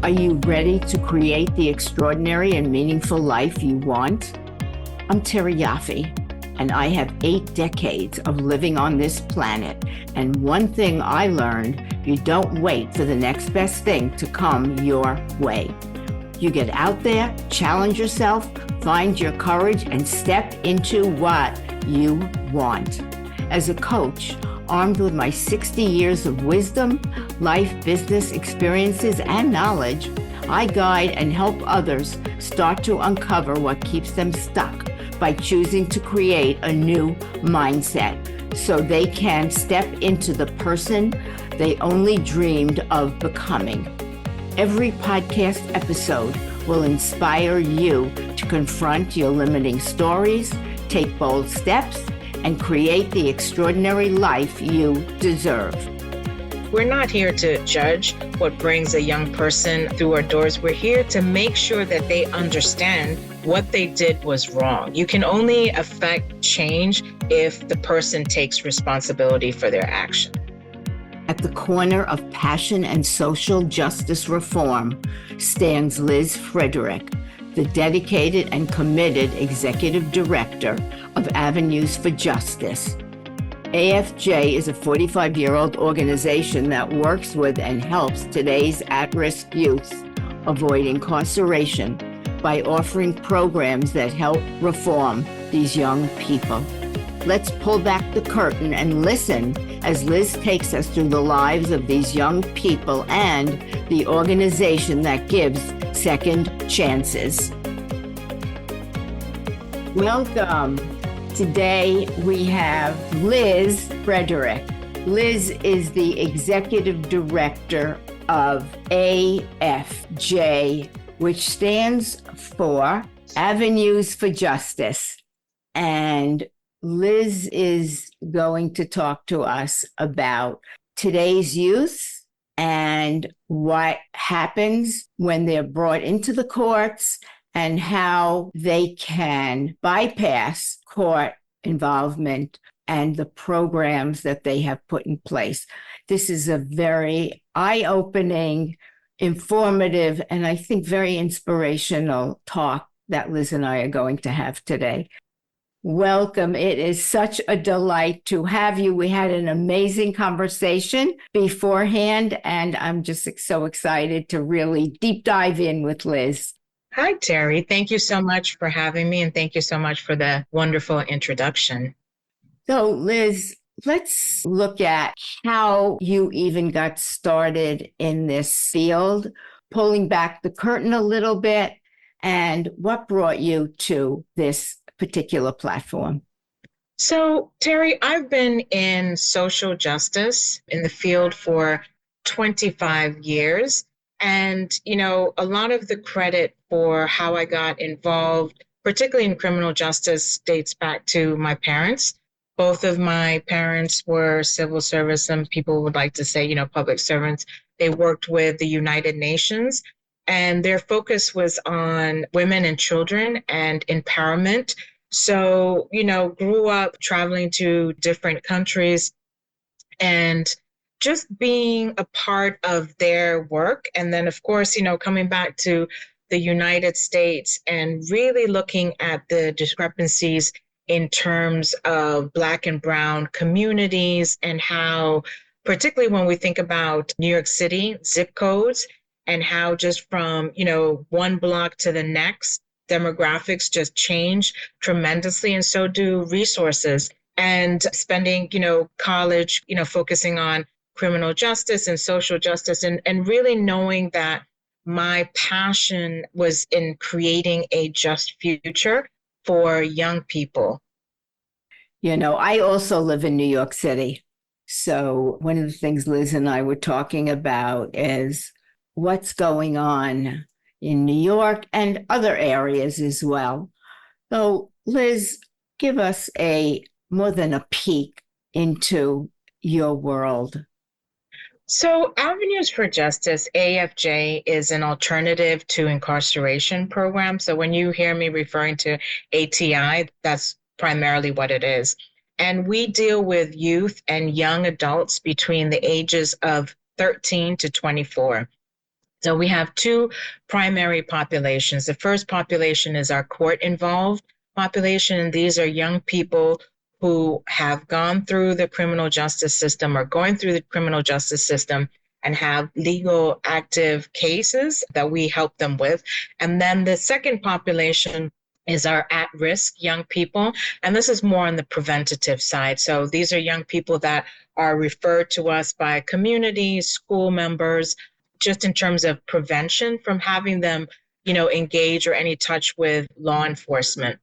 Are you ready to create the extraordinary and meaningful life you want? I'm Terry Yoffe, and I have 8 decades of living on this planet. And one thing I learned, you don't wait for the next best thing to come your way. You get out there, challenge yourself, find your courage, and step into what you want. As a coach, armed with my 60 years of wisdom, life, business experiences, and knowledge, I guide and help others start to uncover what keeps them stuck by choosing to create a new mindset so they can step into the person they only dreamed of becoming. Every podcast episode will inspire you to confront your limiting stories, take bold steps, and create the extraordinary life you deserve. We're not here to judge what brings a young person through our doors. We're here to make sure that they understand what they did was wrong. You can only affect change if the person takes responsibility for their action. At the corner of passion and social justice reform stands Liz Frederick, the dedicated and committed executive director of Avenues for Justice. AFJ is a 45-year-old organization that works with and helps today's at-risk youth avoid incarceration by offering programs that help reform these young people. Let's pull back the curtain and listen as Liz takes us through the lives of these young people and the organization that gives second chances. Welcome. Today we have Liz Frederick. Liz is the executive director of AFJ, which stands for Avenues for Justice. And Liz is going to talk to us about today's youth and what happens when they're brought into the courts and how they can bypass court involvement and the programs that they have put in place. This is a very eye-opening, informative, and I think very inspirational talk that Liz and I are going to have today. Welcome. It is such a delight to have you. We had an amazing conversation beforehand, and I'm just so excited to really deep dive in with Liz. Hi, Terry. Thank you so much for having me, and thank you so much for the wonderful introduction. So, Liz, let's look at how you even got started in this field, pulling back the curtain a little bit, and what brought you to this particular platform. So, Terry, I've been in social justice in the field for 25 years. And, a lot of the credit for how I got involved, particularly in criminal justice, dates back to my parents. Both of my parents were civil service. Some people would like to say, public servants. They worked with the United Nations, and their focus was on women and children and empowerment. So, grew up traveling to different countries and just being a part of their work. And then, of course, coming back to the United States and really looking at the discrepancies in terms of Black and Brown communities and how, particularly when we think about New York City zip codes and how just from, one block to the next, demographics just change tremendously, and so do resources. And spending, college, focusing on criminal justice and social justice, and really knowing that my passion was in creating a just future for young people. I also live in New York City. So one of the things Liz and I were talking about is what's going on in New York and other areas as well. So Liz, give us more than a peek into your world. So Avenues for Justice, AFJ, is an alternative to incarceration program. So when you hear me referring to ATI, that's primarily what it is. And we deal with youth and young adults between the ages of 13 to 24. So we have two primary populations. The first population is our court-involved population, and these are young people who have gone through the criminal justice system or going through the criminal justice system and have legal active cases that we help them with. And then the second population is our at-risk young people, and this is more on the preventative side. So these are young people that are referred to us by communities, school members, just in terms of prevention from having them, engage or any touch with law enforcement.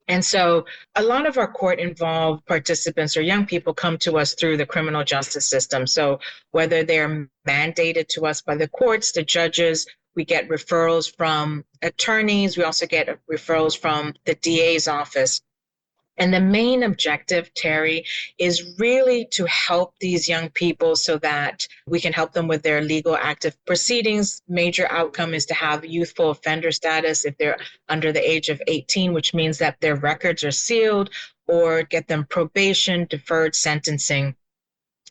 And so a lot of our court-involved participants or young people come to us through the criminal justice system. So whether they're mandated to us by the courts, the judges, we get referrals from attorneys. We also get referrals from the DA's office. And the main objective, Terry, is really to help these young people so that we can help them with their legal active proceedings. Major outcome is to have youthful offender status if they're under the age of 18, which means that their records are sealed, or get them probation, deferred sentencing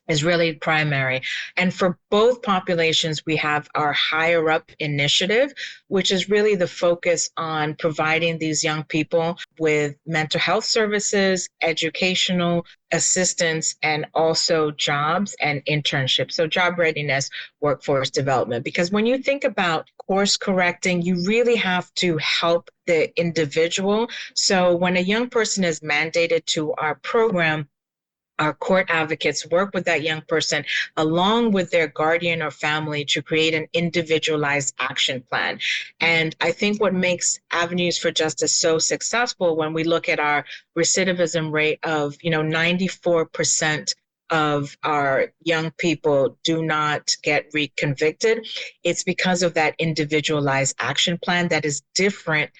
is really primary. And for both populations, we have our Higher Up initiative, which is really the focus on providing these young people with mental health services, educational assistance, and also jobs and internships. So job readiness, workforce development. Because when you think about course correcting, you really have to help the individual. So when a young person is mandated to our program, our court advocates work with that young person along with their guardian or family to create an individualized action plan. And I think what makes Avenues for Justice so successful, when we look at our recidivism rate of, 94% of our young people do not get reconvicted, it's because of that individualized action plan that is different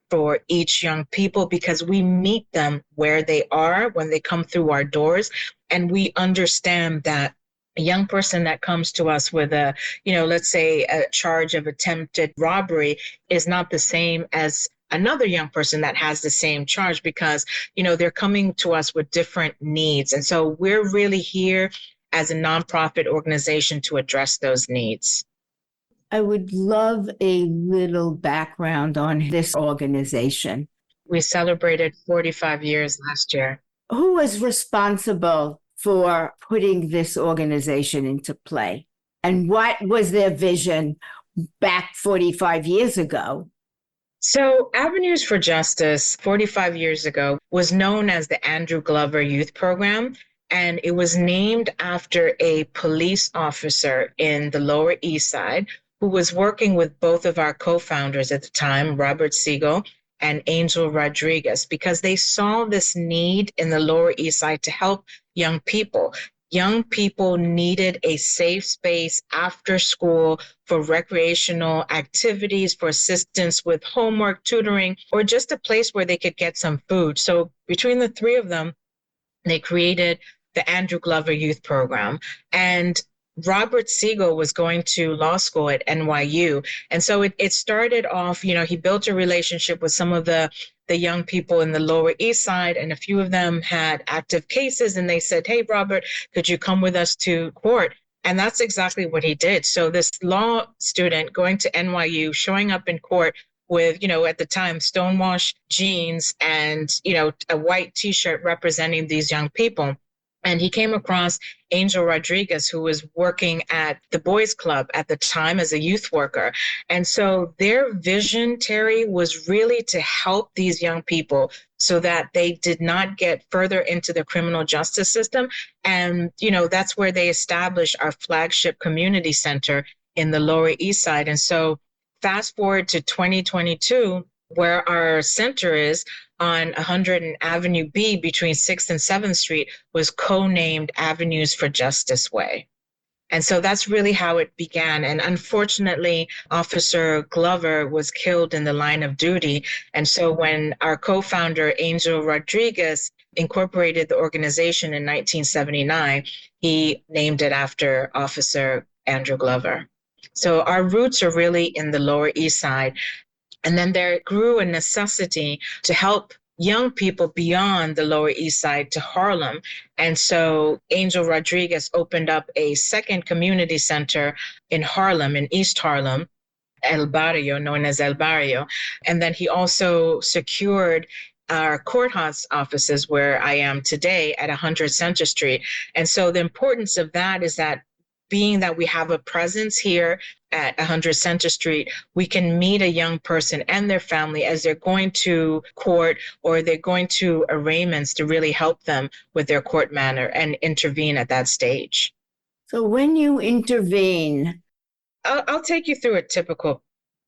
for each young people, because we meet them where they are when they come through our doors. And we understand that a young person that comes to us with a, let's say a charge of attempted robbery is not the same as another young person that has the same charge, because, they're coming to us with different needs. And so we're really here as a nonprofit organization to address those needs. I would love a little background on this organization. We celebrated 45 years last year. Who was responsible for putting this organization into play? And what was their vision back 45 years ago? So Avenues for Justice 45 years ago was known as the Andrew Glover Youth Program. And it was named after a police officer in the Lower East Side who was working with both of our co-founders at the time, Robert Siegel and Angel Rodriguez, because they saw this need in the Lower East Side to help young people. Young people needed a safe space after school for recreational activities, for assistance with homework, tutoring, or just a place where they could get some food. So between the three of them, they created the Andrew Glover Youth Program. And Robert Siegel was going to law school at NYU. And so it started off, he built a relationship with some of the young people in the Lower East Side, and a few of them had active cases. And they said, "Hey, Robert, could you come with us to court?" And that's exactly what he did. So this law student going to NYU, showing up in court with, at the time, stonewashed jeans and, a white T-shirt representing these young people. And he came across Angel Rodriguez, who was working at the Boys Club at the time as a youth worker. And so their vision, Terry, was really to help these young people so that they did not get further into the criminal justice system. And, that's where they established our flagship community center in the Lower East Side. And so fast forward to 2022, where our center is on 100 and Avenue B between 6th and 7th Street was co-named Avenues for Justice Way. And so that's really how it began. And unfortunately, Officer Glover was killed in the line of duty. And so when our co-founder, Angel Rodriguez, incorporated the organization in 1979, he named it after Officer Andrew Glover. So our roots are really in the Lower East Side. And then there grew a necessity to help young people beyond the Lower East Side to Harlem. And so Angel Rodriguez opened up a second community center in Harlem, in East Harlem, El Barrio, known as El Barrio. And then he also secured our courthouse offices where I am today at 100 Center Street. And so the importance of that is that being that we have a presence here at 100 Center Street, we can meet a young person and their family as they're going to court or they're going to arraignments to really help them with their court matter and intervene at that stage. So when you intervene, I'll take you through a typical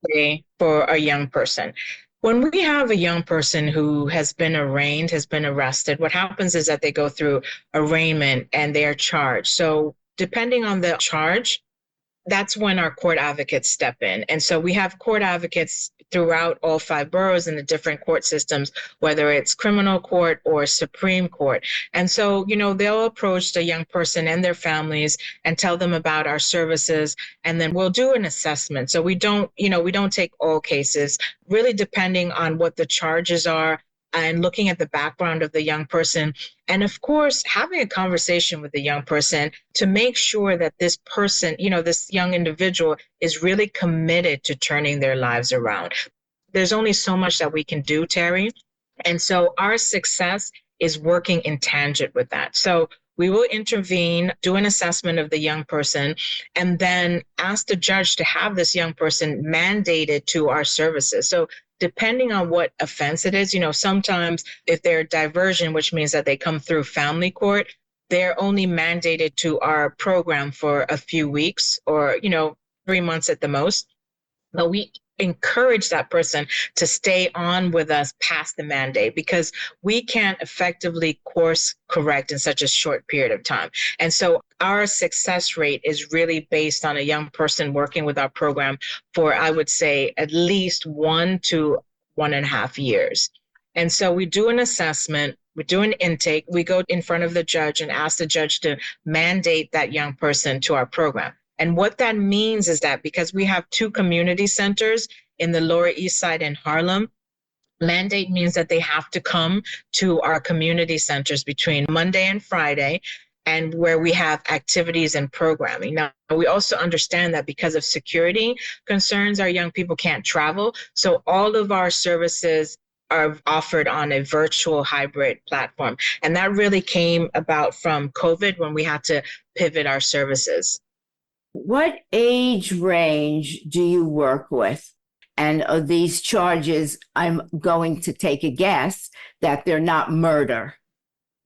day for a young person. When we have a young person who has been arraigned, has been arrested, what happens is that they go through arraignment and they are charged. So depending on the charge, that's when our court advocates step in. And so we have court advocates throughout all 5 boroughs in the different court systems, whether it's criminal court or Supreme Court. And so, they'll approach the young person and their families and tell them about our services. And then we'll do an assessment. So we don't take all cases, really depending on what the charges are and looking at the background of the young person. And of course, having a conversation with the young person to make sure that this person, this young individual is really committed to turning their lives around. There's only so much that we can do, Terry. And so our success is working in tangent with that. So we will intervene, do an assessment of the young person, and then ask the judge to have this young person mandated to our services. So depending on what offense it is, sometimes if they're diversion, which means that they come through family court, they're only mandated to our program for a few weeks or, 3 months at the most. But we encourage that person to stay on with us past the mandate because we can't effectively course correct in such a short period of time. And so our success rate is really based on a young person working with our program for, I would say, at least 1 to 1.5 years. And so we do an assessment, we do an intake, we go in front of the judge and ask the judge to mandate that young person to our program. And what that means is that because we have 2 community centers in the Lower East Side in Harlem, mandate means that they have to come to our community centers between Monday and Friday, and where we have activities and programming. Now, we also understand that because of security concerns, our young people can't travel. So all of our services are offered on a virtual hybrid platform. And that really came about from COVID when we had to pivot our services. What age range do you work with? And of these charges, I'm going to take a guess that they're not murder.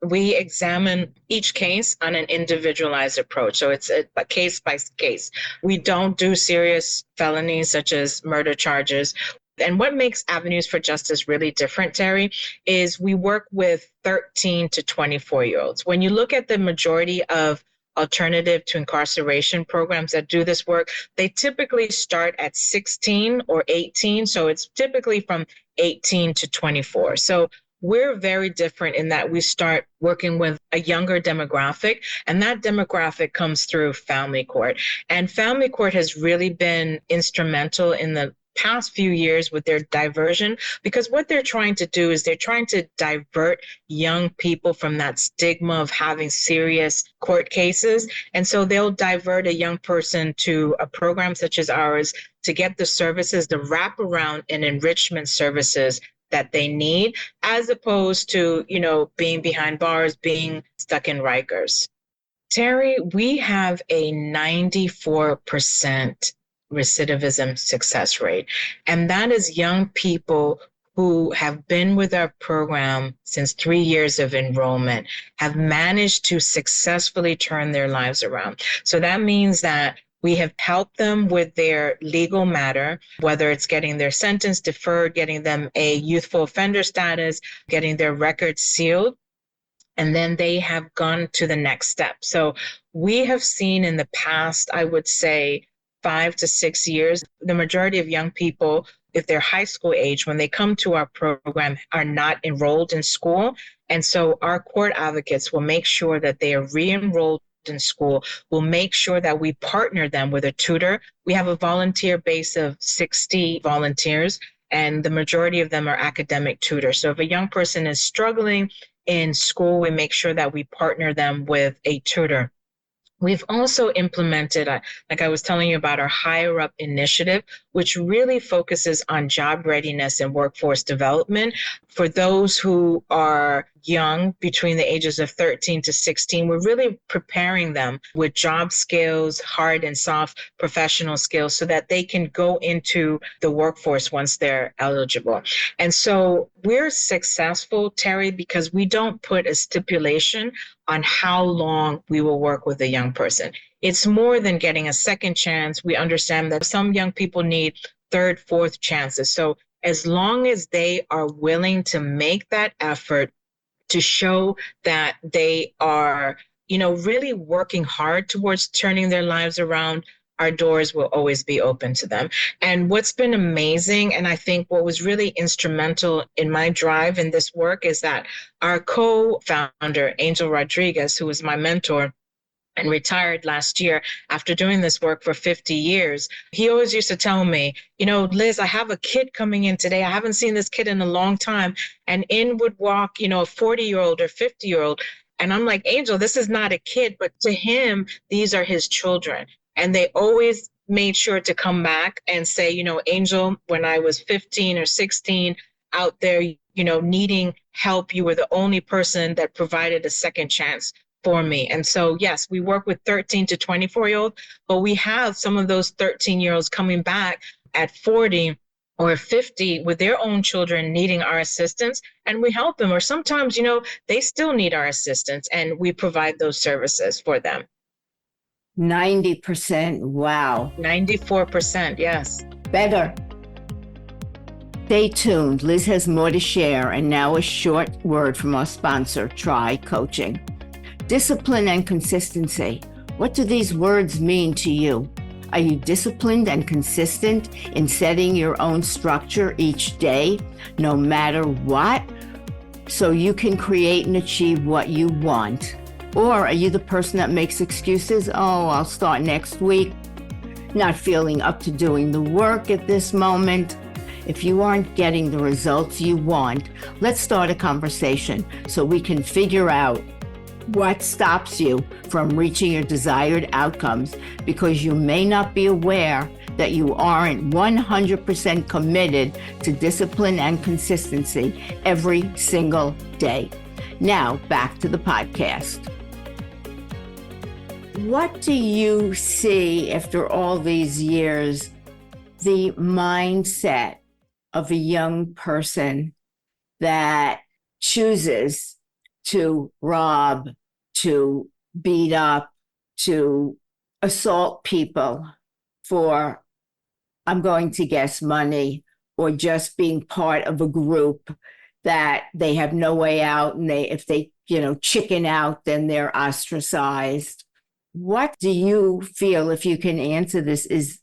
We examine each case on an individualized approach. So it's a case by case. We don't do serious felonies such as murder charges. And what makes Avenues for Justice really different, Terry, is we work with 13 to 24-year-olds. When you look at the majority of alternative to incarceration programs that do this work, they typically start at 16 or 18. So it's typically from 18 to 24. So we're very different in that we start working with a younger demographic, and that demographic comes through family court. And family court has really been instrumental in the past few years with their diversion, because what they're trying to do is they're trying to divert young people from that stigma of having serious court cases. And so they'll divert a young person to a program such as ours to get the services, the wraparound and enrichment services that they need, as opposed to, being behind bars, being stuck in Rikers. Terry, we have a 94% recidivism success rate. And that is young people who have been with our program since 3 years of enrollment, have managed to successfully turn their lives around. So that means that we have helped them with their legal matter, whether it's getting their sentence deferred, getting them a youthful offender status, getting their records sealed, and then they have gone to the next step. So we have seen in the past, I would say, 5 to 6 years, the majority of young people, if they're high school age, when they come to our program, are not enrolled in school. And so our court advocates will make sure that they are re-enrolled in school. We'll make sure that we partner them with a tutor. We have a volunteer base of 60 volunteers, and the majority of them are academic tutors. So if a young person is struggling in school, we make sure that we partner them with a tutor. We've also implemented, like I was telling you about, our Higher Up initiative, which really focuses on job readiness and workforce development for those who are young, between the ages of 13 to 16. We're really preparing them with job skills, hard and soft professional skills, so that they can go into the workforce once they're eligible. And so we're successful, Terry, because we don't put a stipulation on how long we will work with a young person. It's more than getting a second chance. We understand that some young people need third, fourth chances. So as long as they are willing to make that effort to show that they are, really working hard towards turning their lives around, our doors will always be open to them. And what's been amazing, and I think what was really instrumental in my drive in this work, is that our co-founder, Angel Rodriguez, who was my mentor and retired last year after doing this work for 50 years, he always used to tell me, Liz, I have a kid coming in today. I haven't seen this kid in a long time. And in would walk, a 40-year-old or 50-year-old. And I'm like, Angel, this is not a kid, but to him, these are his children. And they always made sure to come back and say, Angel, when I was 15 or 16 out there, needing help, you were the only person that provided a second chance for me. And so, yes, we work with 13 to 24-year-olds, but we have some of those 13-year-olds coming back at 40 or 50 with their own children needing our assistance, and we help them. Or sometimes, they still need our assistance, and we provide those services for them. 90%. Wow. 94%. Yes. Better. Stay tuned. Liz has more to share. And now a short word from our sponsor, Try Coaching. Discipline and consistency. What do these words mean to you? Are you disciplined and consistent in setting your own structure each day, no matter what, so you can create and achieve what you want? Or are you the person that makes excuses? Oh, I'll start next week, not feeling up to doing the work at this moment. If you aren't getting the results you want, let's start a conversation so we can figure out what stops you from reaching your desired outcomes, because you may not be aware that you aren't 100% committed to discipline and consistency every single day. Now, back to the podcast. What do you see after all these years, the mindset of a young person that chooses to rob, to beat up, to assault people for, I'm going to guess, money, or just being part of a group that they have no way out, and if they chicken out, then they're ostracized? What do you feel, if you can answer this, is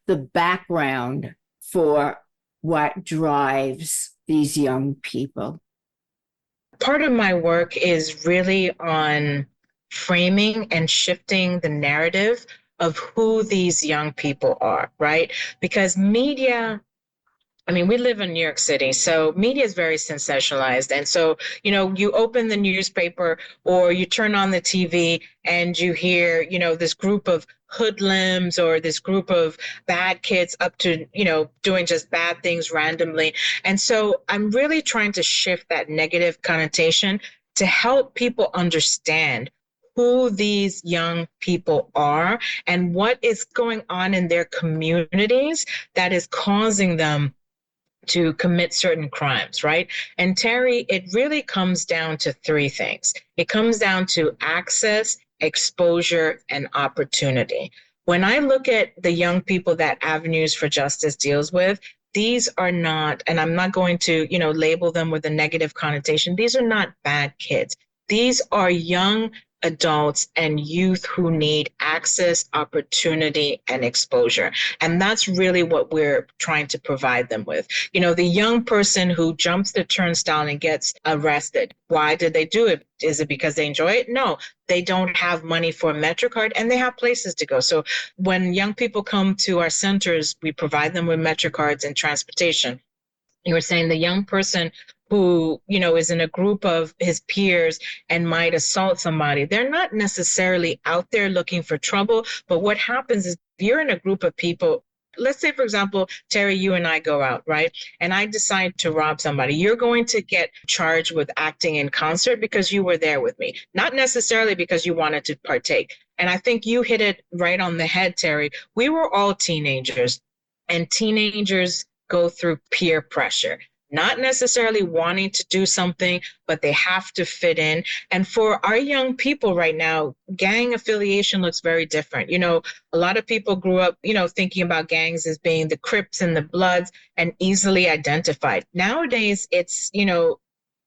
the background for what drives these young people? Part of my work is really on framing and shifting the narrative of who these young people are, right? Because media, we live in New York City, so media is very sensationalized. And so, you open the newspaper or you turn on the TV and you hear, this group of hoodlums or this group of bad kids up to, doing just bad things randomly. And so I'm really trying to shift that negative connotation to help people understand who these young people are and what is going on in their communities that is causing them to commit certain crimes, right? And Terry, it really comes down to three things. It comes down to access, exposure, and opportunity. When I look at the young people that Avenues for Justice deals with, these are not, and I'm not going to, label them with a negative connotation. These are not bad kids. These are young adults and youth who need access, opportunity, and exposure. And that's really what we're trying to provide them with. The young person who jumps the turnstile and gets arrested. Why did they do it? Is it because they enjoy it? No, they don't have money for a MetroCard and they have places to go. So when young people come to our centers, we provide them with MetroCards and transportation. you were saying the young person who, is in a group of his peers and might assault somebody, they're not necessarily out there looking for trouble. But what happens is if you're in a group of people, let's say, for example, Terry, you and I go out, right? And I decide to rob somebody. You're going to get charged with acting in concert because you were there with me, not necessarily because you wanted to partake. And I think you hit it right on the head, Terry. We were all teenagers, and teenagers go through peer pressure, not necessarily wanting to do something, but they have to fit in. And for our young people right now, gang affiliation looks very different. A lot of people grew up, thinking about gangs as being the Crips and the Bloods and easily identified. Nowadays, it's,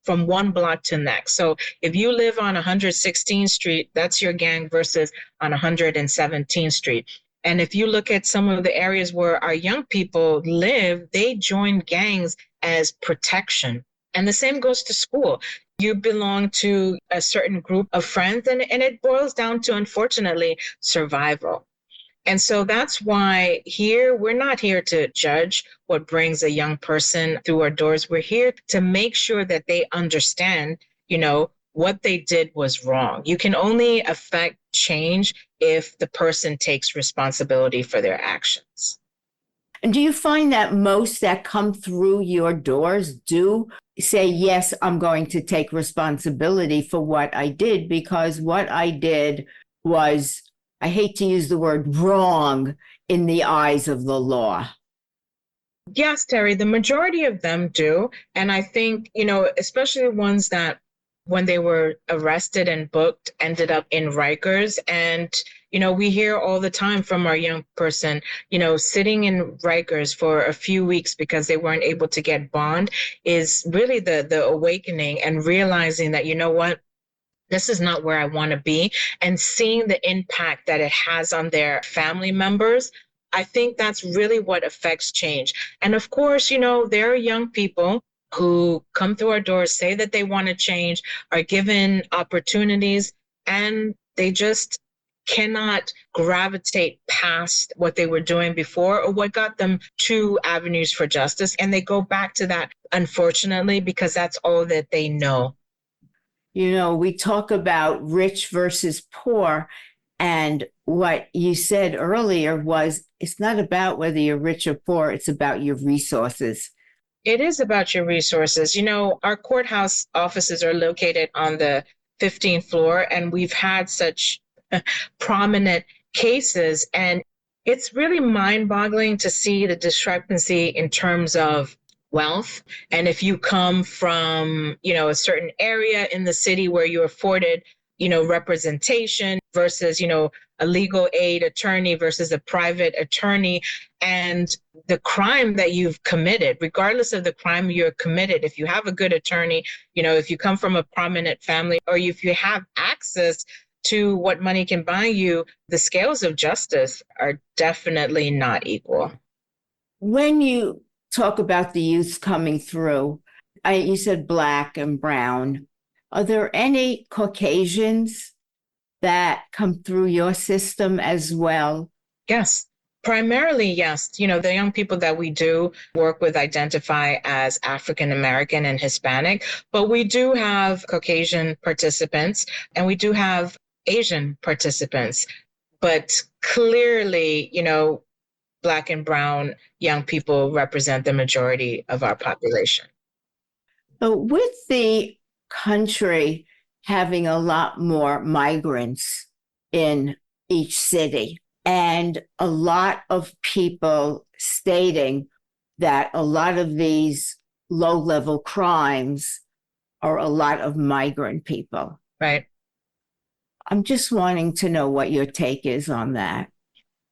from one block to the next. So if you live on 116th Street, that's your gang versus on 117th Street. And if you look at some of the areas where our young people live, they join gangs as protection. And the same goes to school. You belong to a certain group of friends, and it boils down to, unfortunately, survival. And so that's why we're not here to judge what brings a young person through our doors. We're here to make sure that they understand, what they did was wrong. You can only affect change if the person takes responsibility for their actions. And do you find that most that come through your doors do say, yes, I'm going to take responsibility for what I did, because what I did was, I hate to use the word, wrong in the eyes of the law? Yes, Terry, the majority of them do. And I think, especially ones that when they were arrested and booked ended up in Rikers. And, we hear all the time from our young person, sitting in Rikers for a few weeks because they weren't able to get bond is really the awakening and realizing that, what, this is not where I want to be, and seeing the impact that it has on their family members. I think that's really what affects change. And of course, there are young people who come through our doors, say that they want to change, are given opportunities, and they just cannot gravitate past what they were doing before or what got them to avenues for justice. And they go back to that, unfortunately, because that's all that they know. We talk about rich versus poor. And what you said earlier was, it's not about whether you're rich or poor, it's about your resources. It is about your resources. Our courthouse offices are located on the 15th floor, and we've had such prominent cases. And it's really mind-boggling to see the discrepancy in terms of wealth. And if you come from, a certain area in the city where you're afforded, representation versus, a legal aid attorney versus a private attorney, and the crime that you've committed, regardless of the crime you're committed, if you have a good attorney, if you come from a prominent family, or if you have access to what money can buy you, the scales of justice are definitely not equal. When you talk about the youth coming through, you said Black and brown. Are there any Caucasians that come through your system as well? Yes, primarily, yes. The young people that we do work with identify as African American and Hispanic, but we do have Caucasian participants and we do have Asian participants. But clearly, Black and brown young people represent the majority of our population. So with the country having a lot more migrants in each city, and a lot of people stating that a lot of these low-level crimes are a lot of migrant people. Right. I'm just wanting to know what your take is on that.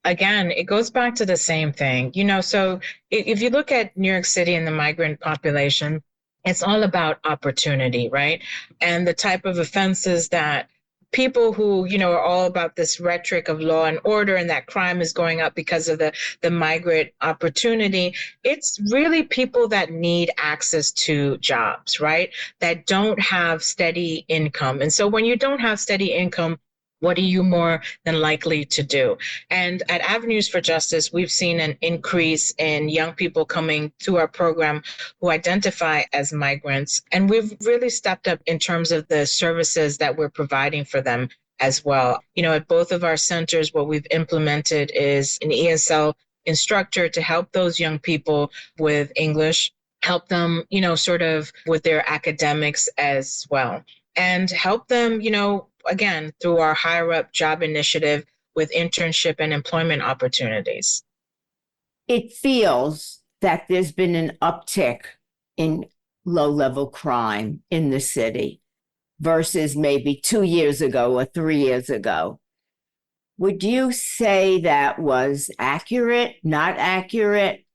Again, it goes back to the same thing. So if you look at New York City and the migrant population, it's all about opportunity, right? And the type of offenses that people who, are all about this rhetoric of law and order and that crime is going up because of the migrant opportunity. It's really people that need access to jobs, right? That don't have steady income. And so when you don't have steady income, What are you more than likely to do? And at Avenues for Justice, we've seen an increase in young people coming to our program who identify as migrants. And we've really stepped up in terms of the services that we're providing for them as well. At both of our centers, what we've implemented is an ESL instructor to help those young people with English, help them, sort of with their academics as well, and help them, again, through our Higher Up Job Initiative with internship and employment opportunities. It feels that there's been an uptick in low-level crime in the city versus maybe 2 years ago or 3 years ago. Would you say that was accurate, not accurate?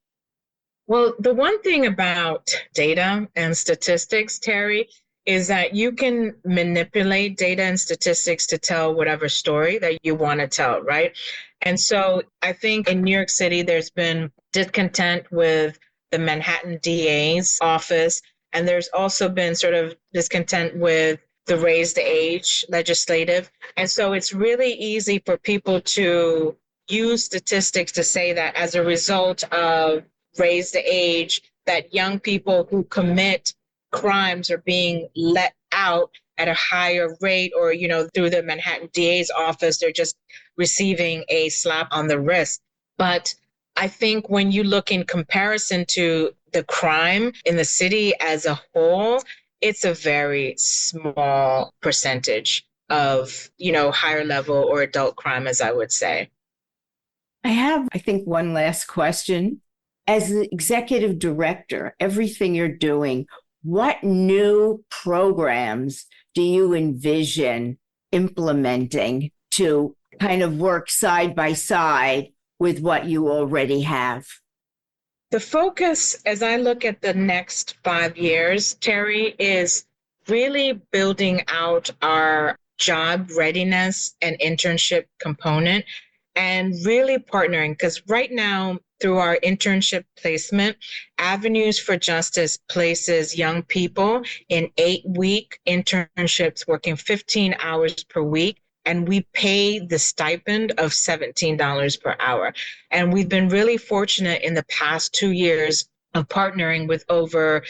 Well, the one thing about data and statistics, Terry, is that you can manipulate data and statistics to tell whatever story that you want to tell, right? And so I think in New York City, there's been discontent with the Manhattan DA's office, and there's also been sort of discontent with the raise the age legislative. And so it's really easy for people to use statistics to say that as a result of raise the age, that young people who commit crimes are being let out at a higher rate, or, through the Manhattan DA's office, they're just receiving a slap on the wrist. But I think when you look in comparison to the crime in the city as a whole, it's a very small percentage of, higher level or adult crime, as I would say. I think, one last question. As the executive director, everything you're doing, what new programs do you envision implementing to kind of work side by side with what you already have? The focus, as I look at the next 5 years, Terry, is really building out our job readiness and internship component, and really partnering, because right now, through our internship placement, Avenues for Justice places young people in 8-week internships working 15 hours per week, and we pay the stipend of $17 per hour. And we've been really fortunate in the past 2 years of partnering with over,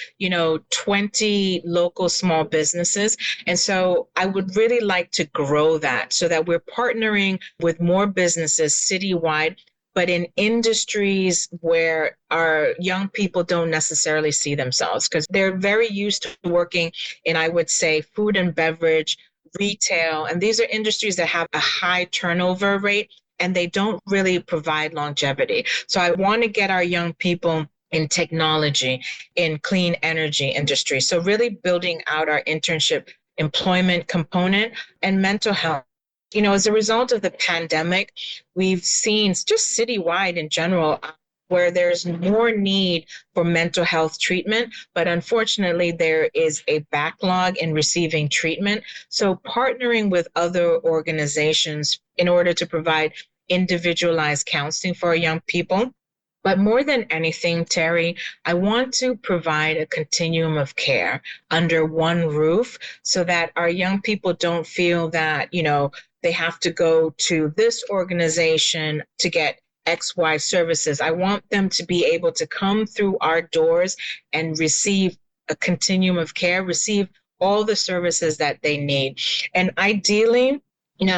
20 local small businesses. And so I would really like to grow that so that we're partnering with more businesses citywide, but in industries where our young people don't necessarily see themselves, because they're very used to working in, I would say, food and beverage, retail, and these are industries that have a high turnover rate, and they don't really provide longevity. So I want to get our young people in technology, in clean energy industry. So really building out our internship employment component, and mental health. As a result of the pandemic, we've seen just citywide in general where there's more need for mental health treatment, but unfortunately there is a backlog in receiving treatment. So partnering with other organizations in order to provide individualized counseling for our young people. But more than anything, Terry, I want to provide a continuum of care under one roof so that our young people don't feel that, they have to go to this organization to get XY services. I want them to be able to come through our doors and receive a continuum of care, receive all the services that they need. And ideally,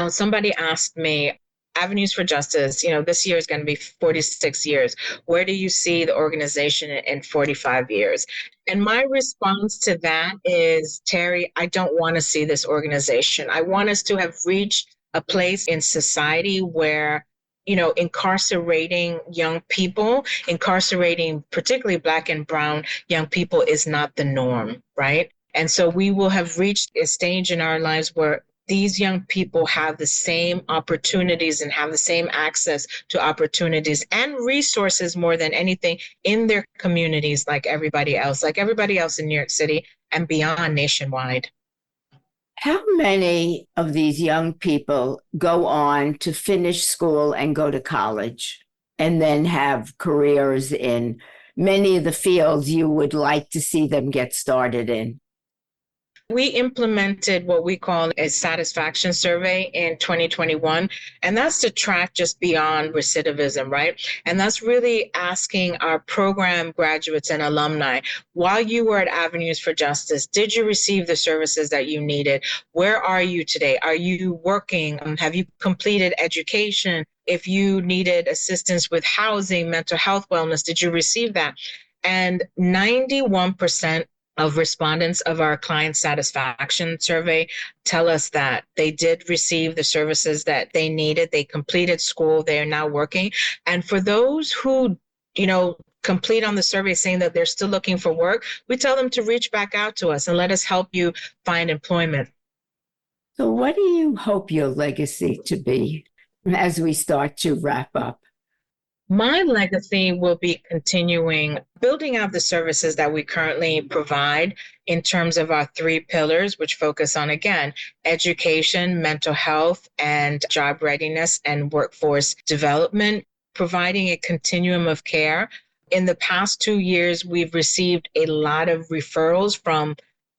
somebody asked me, Avenues for Justice, this year is going to be 46 years. Where do you see the organization in 45 years? And my response to that is, Terry, I don't want to see this organization. I want us to have reached a place in society where, incarcerating young people, incarcerating particularly Black and brown young people is not the norm, right? And so we will have reached a stage in our lives where these young people have the same opportunities and have the same access to opportunities and resources more than anything in their communities like everybody else in New York City and beyond nationwide. How many of these young people go on to finish school and go to college and then have careers in many of the fields you would like to see them get started in? We implemented what we call a satisfaction survey in 2021, and that's to track just beyond recidivism, right? And that's really asking our program graduates and alumni, while you were at Avenues for Justice, did you receive the services that you needed? Where are you today? Are you working? Have you completed education? If you needed assistance with housing, mental health, wellness, did you receive that? And 91% of respondents of our client satisfaction survey tell us that they did receive the services that they needed. They completed school. They are now working. And for those who, complete on the survey saying that they're still looking for work, we tell them to reach back out to us and let us help you find employment. So what do you hope your legacy to be as we start to wrap up? My legacy will be continuing building out the services that we currently provide in terms of our 3 pillars, which focus on, again, education, mental health, and job readiness and workforce development, providing a continuum of care. In the past 2 years, we've received a lot of referrals from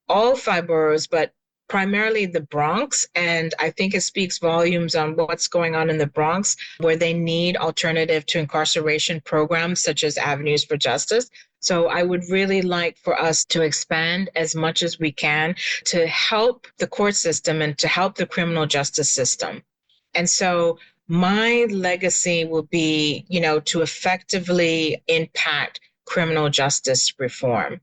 all 5 boroughs, but primarily the Bronx. And I think it speaks volumes on what's going on in the Bronx, where they need alternative to incarceration programs such as Avenues for Justice. So I would really like for us to expand as much as we can to help the court system and to help the criminal justice system. And so my legacy will be, to effectively impact criminal justice reform.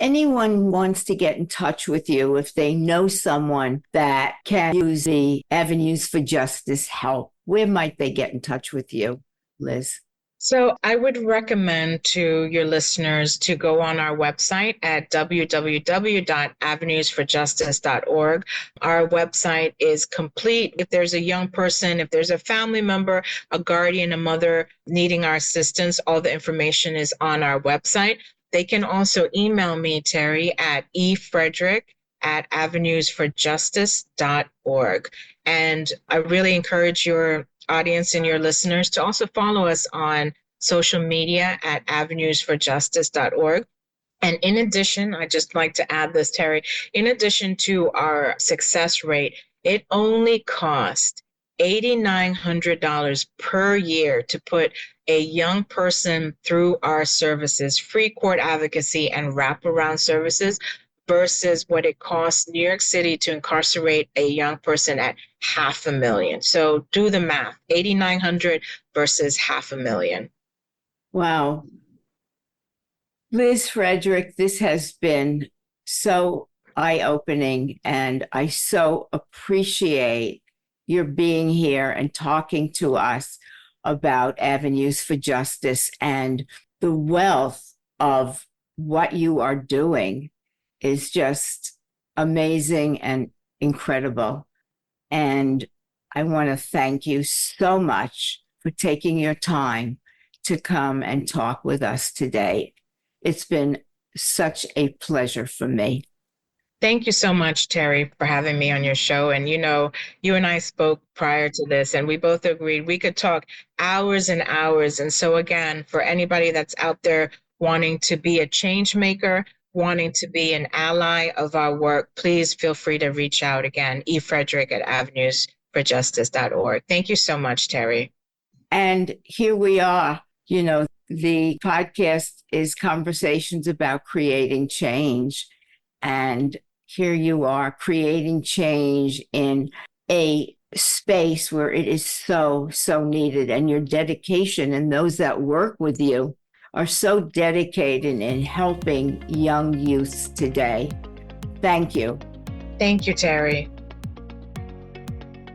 Anyone wants to get in touch with you, if they know someone that can use the Avenues for Justice help, where might they get in touch with you, Liz? So I would recommend to your listeners to go on our website at www.avenuesforjustice.org. Our website is complete. If there's a young person, if there's a family member, a guardian, a mother needing our assistance, all the information is on our website. They can also email me, Terry, at efrederick@avenuesforjustice.org. And I really encourage your audience and your listeners to also follow us on social media at avenuesforjustice.org. And in addition, I'd just like to add this, Terry, in addition to our success rate, it only cost $8,900 per year to put a young person through our services, free court advocacy and wraparound services, versus what it costs New York City to incarcerate a young person at $500,000. So do the math, 8,900 versus $500,000. Wow. Liz Frederick, this has been so eye-opening, and I so appreciate your being here and talking to us about Avenues for Justice, and the wealth of what you are doing is just amazing and incredible. And I want to thank you so much for taking your time to come and talk with us today. It's been such a pleasure for me. Thank you so much, Terry, for having me on your show. And, you and I spoke prior to this, and we both agreed we could talk hours and hours. And so, again, for anybody that's out there wanting to be a change maker, wanting to be an ally of our work, please feel free to reach out again, efrederick@avenuesforjustice.org. Thank you so much, Terry. And here we are. The podcast is Conversations About Creating Change. And here you are creating change in a space where it is so, so needed. And your dedication and those that work with you are so dedicated in helping young youths today. Thank you. Thank you, Terry.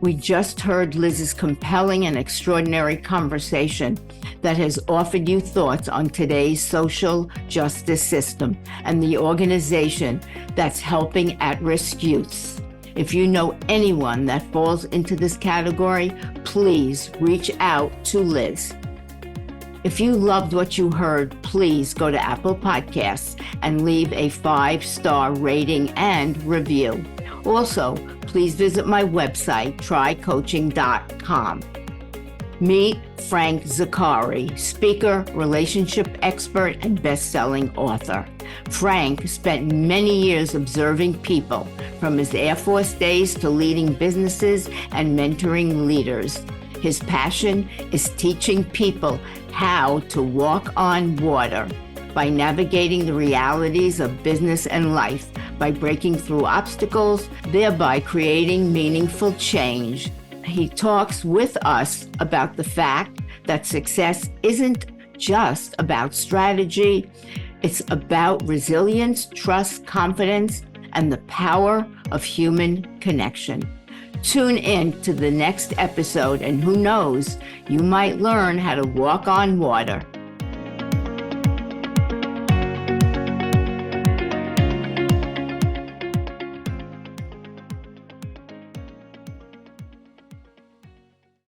We just heard Liz's compelling and extraordinary conversation that has offered you thoughts on today's social justice system and the organization that's helping at-risk youths. If you know anyone that falls into this category, please reach out to Liz. If you loved what you heard, please go to Apple Podcasts and leave a 5-star rating and review. Also, please visit my website, trycoaching.com. Meet Frank Zakari, speaker, relationship expert, and best-selling author. Frank spent many years observing people, from his Air Force days to leading businesses and mentoring leaders. His passion is teaching people how to walk on water by navigating the realities of business and life, by breaking through obstacles, thereby creating meaningful change. He talks with us about the fact that success isn't just about strategy. It's about resilience, trust, confidence, and the power of human connection. Tune in to the next episode, and who knows, you might learn how to walk on water.